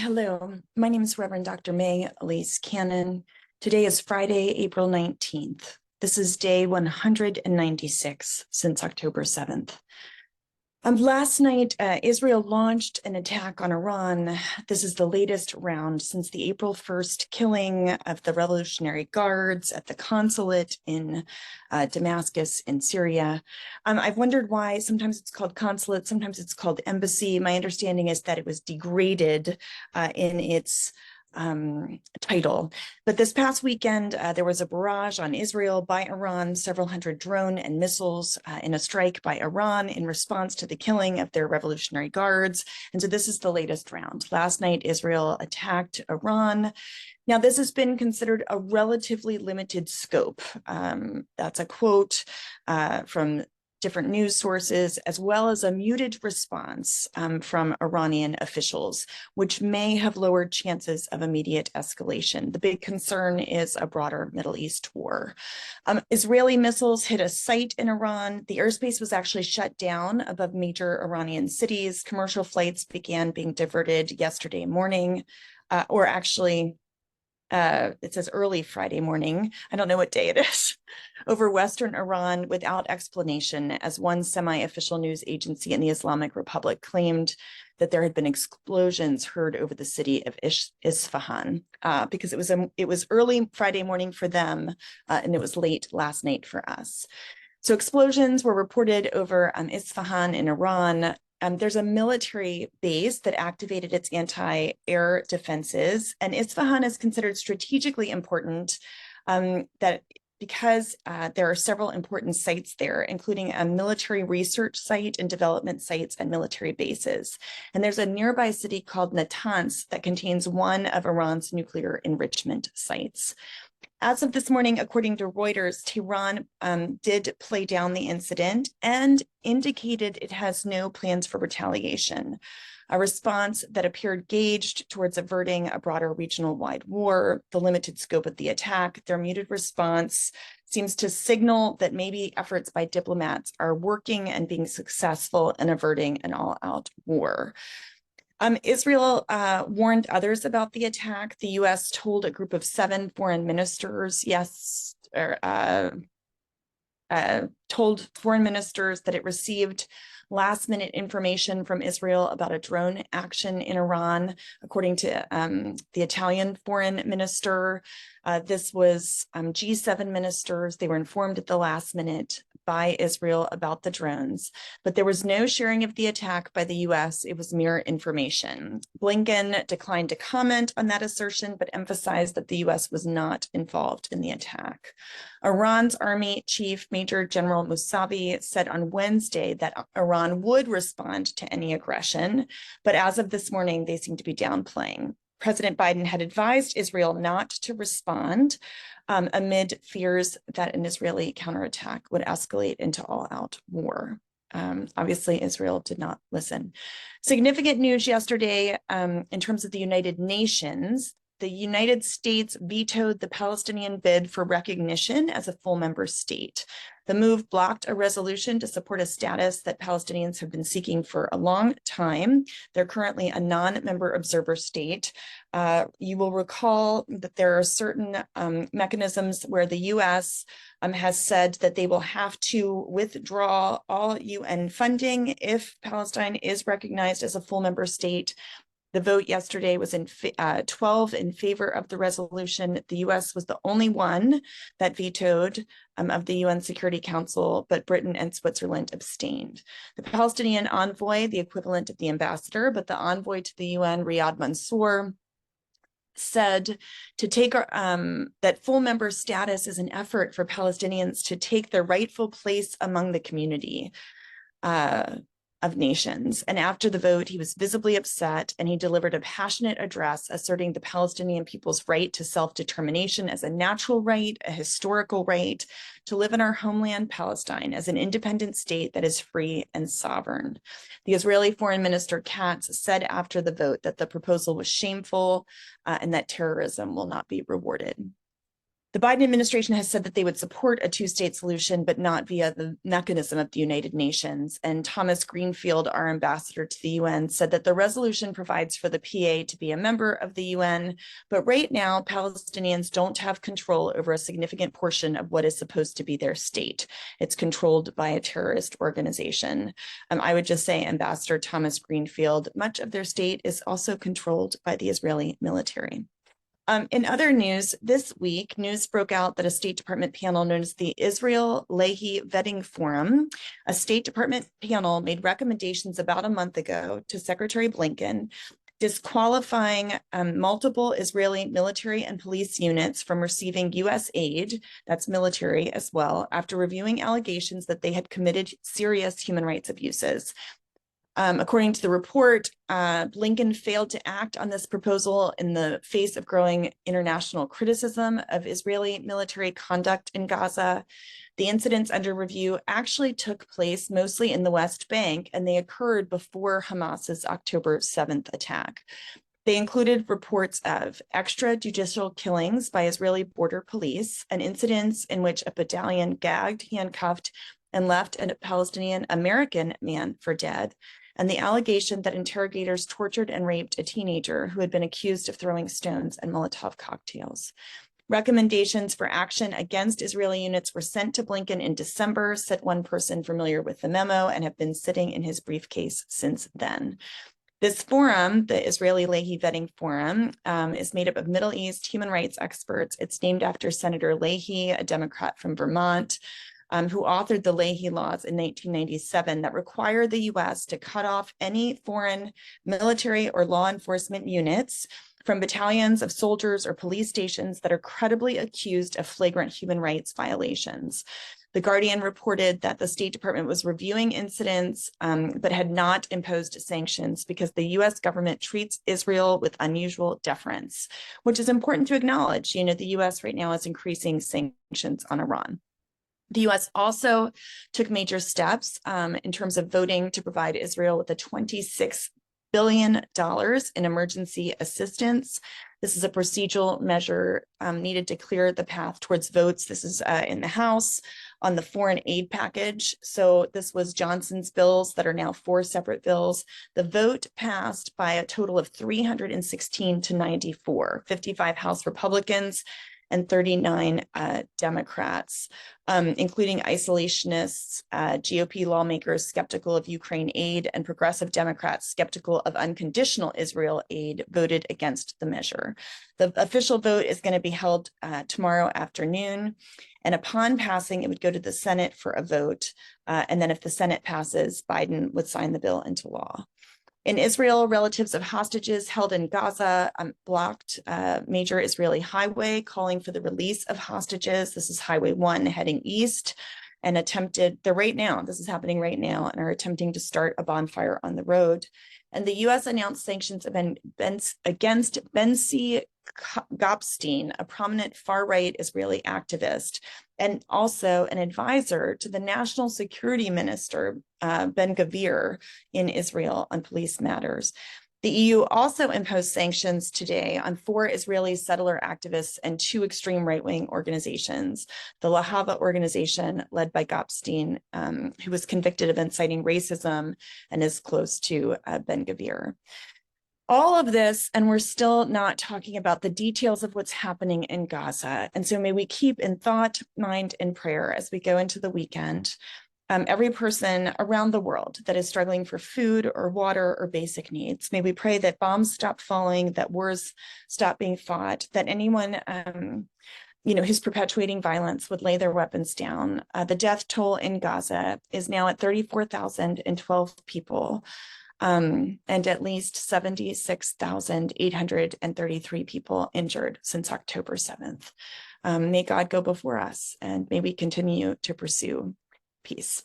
Hello, my name is Reverend Dr. May Elise Cannon. Today is Friday, April 19th. This is day 196 since October 7th. Last night, Israel launched an attack on Iran. This is the latest round since the April 1st killing of the Revolutionary Guards at the consulate in Damascus in Syria. I've wondered why sometimes it's called consulate, sometimes it's called embassy. My understanding is that it was degraded in its title. But this past weekend, there was a barrage on Israel by Iran, several hundred drone and missiles in a strike by Iran in response to the killing of their Revolutionary Guards. And so this is the latest round. Last night, Israel attacked Iran. Now, this has been considered a relatively limited scope. That's a quote from different news sources, as well as a muted response from Iranian officials, which may have lowered chances of immediate escalation. The big concern is a broader Middle East war. Israeli missiles hit a site in Iran. The airspace was actually shut down above major Iranian cities. Commercial flights began being diverted yesterday morning, or actually, it says early Friday morning, I don't know what day it is, over Western Iran without explanation, as one semi-official news agency in the Islamic Republic claimed that there had been explosions heard over the city of Isfahan, because it was early Friday morning for them, and it was late last night for us. So explosions were reported over Isfahan in Iran. There's a military base that activated its anti-air defenses, and Isfahan is considered strategically important because there are several important sites there, including a military research site and development sites and military bases. And there's a nearby city called Natanz that contains one of Iran's nuclear enrichment sites. As of this morning, according to Reuters, Tehran did play down the incident and indicated it has no plans for retaliation, a response that appeared gauged towards averting a broader regional-wide war. The limited scope of the attack, their muted response, seems to signal that maybe efforts by diplomats are working and being successful in averting an all-out war. Israel warned others about the attack. The U.S. told a group of 7 foreign ministers, told foreign ministers that it received last-minute information from Israel about a drone action in Iran, according to the Italian foreign minister. This was G7 ministers. They were informed at the last minute by Israel about the drones, but there was no sharing of the attack by the U.S. It was mere information. Blinken declined to comment on that assertion, but emphasized that the U.S. was not involved in the attack. Iran's army chief, Major General Mousavi, said on Wednesday that Iran would respond to any aggression, but as of this morning, they seem to be downplaying. President Biden had advised Israel not to respond amid fears that an Israeli counterattack would escalate into all-out war. Obviously, Israel did not listen. Significant news yesterday in terms of the United Nations. The United States vetoed the Palestinian bid for recognition as a full member state. The move blocked a resolution to support a status that Palestinians have been seeking for a long time. They're currently a non-member observer state. You will recall that there are certain mechanisms where the U.S. Has said that they will have to withdraw all UN funding if Palestine is recognized as a full member state. The vote yesterday was 12 in favor of the resolution. The U.S. was the only one that vetoed of the UN Security Council, but Britain and Switzerland abstained. The Palestinian envoy, the equivalent of the ambassador, but the envoy to the UN, Riyad Mansour, said to take that full member status is an effort for Palestinians to take their rightful place among the community of nations. And after the vote, he was visibly upset, and he delivered a passionate address asserting the Palestinian people's right to self-determination as a natural right, a historical right, to live in our homeland, Palestine, as an independent state that is free and sovereign. The Israeli Foreign Minister Katz said after the vote that the proposal was shameful and that terrorism will not be rewarded. The Biden administration has said that they would support a two-state solution, but not via the mechanism of the United Nations. And Thomas Greenfield, our ambassador to the UN, said that the resolution provides for the PA to be a member of the UN, but right now, Palestinians don't have control over a significant portion of what is supposed to be their state. It's controlled by a terrorist organization. I would just say, Ambassador Thomas Greenfield, much of their state is also controlled by the Israeli military. In other news, this week, news broke out that a State Department panel known as the Israel-Lehi Vetting Forum, a State Department panel made recommendations about a month ago to Secretary Blinken, disqualifying multiple Israeli military and police units from receiving U.S. aid, that's military as well, after reviewing allegations that they had committed serious human rights abuses. According to the report, Blinken failed to act on this proposal in the face of growing international criticism of Israeli military conduct in Gaza. The incidents under review actually took place mostly in the West Bank, and they occurred before Hamas's October 7th attack. They included reports of extrajudicial killings by Israeli border police and incidents in which a battalion gagged, handcuffed, and left a Palestinian American man for dead, and the allegation that interrogators tortured and raped a teenager who had been accused of throwing stones and Molotov cocktails. Recommendations for action against Israeli units were sent to Blinken in December, said one person familiar with the memo, and have been sitting in his briefcase since then. This forum, the Israeli-Lehi Vetting Forum, is made up of Middle East human rights experts. It's named after Senator Leahy, a Democrat from Vermont, who authored the Leahy laws in 1997 that require the U.S. to cut off any foreign military or law enforcement units from battalions of soldiers or police stations that are credibly accused of flagrant human rights violations. The Guardian reported that the State Department was reviewing incidents, but had not imposed sanctions because the U.S. government treats Israel with unusual deference, which is important to acknowledge. You know, the U.S. right now is increasing sanctions on Iran. The U.S. also took major steps in terms of voting to provide Israel with a $26 billion in emergency assistance. This is a procedural measure needed to clear the path towards votes. This is in the House on the foreign aid package. So this was Johnson's bills that are now 4 separate bills. The vote passed by a total of 316 to 94, 55 House Republicans and 39 Democrats, including isolationists, GOP lawmakers skeptical of Ukraine aid, and progressive Democrats skeptical of unconditional Israel aid voted against the measure. The official vote is going to be held tomorrow afternoon, and upon passing, it would go to the Senate for a vote, and then if the Senate passes, Biden would sign the bill into law. In Israel, relatives of hostages held in Gaza blocked a major Israeli highway, calling for the release of hostages. This is Highway 1 heading east, and they're right now, this is happening right now, and are attempting to start a bonfire on the road. And the U.S. announced sanctions against Benzi Gopstein, a prominent far-right Israeli activist, and also an advisor to the National Security Minister, Ben-Gvir, in Israel on police matters. The EU also imposed sanctions today on 4 Israeli settler activists and 2 extreme right-wing organizations, the Lahava organization led by Gopstein, who was convicted of inciting racism and is close to Ben-Gvir. All of this, and we're still not talking about the details of what's happening in Gaza. And so may we keep in thought, mind, and prayer as we go into the weekend, every person around the world that is struggling for food or water or basic needs. May we pray that bombs stop falling, that wars stop being fought, that anyone who's perpetuating violence would lay their weapons down. The death toll in Gaza is now at 34,012 people. And at least 76,833 people injured since October 7th. May God go before us, and may we continue to pursue peace.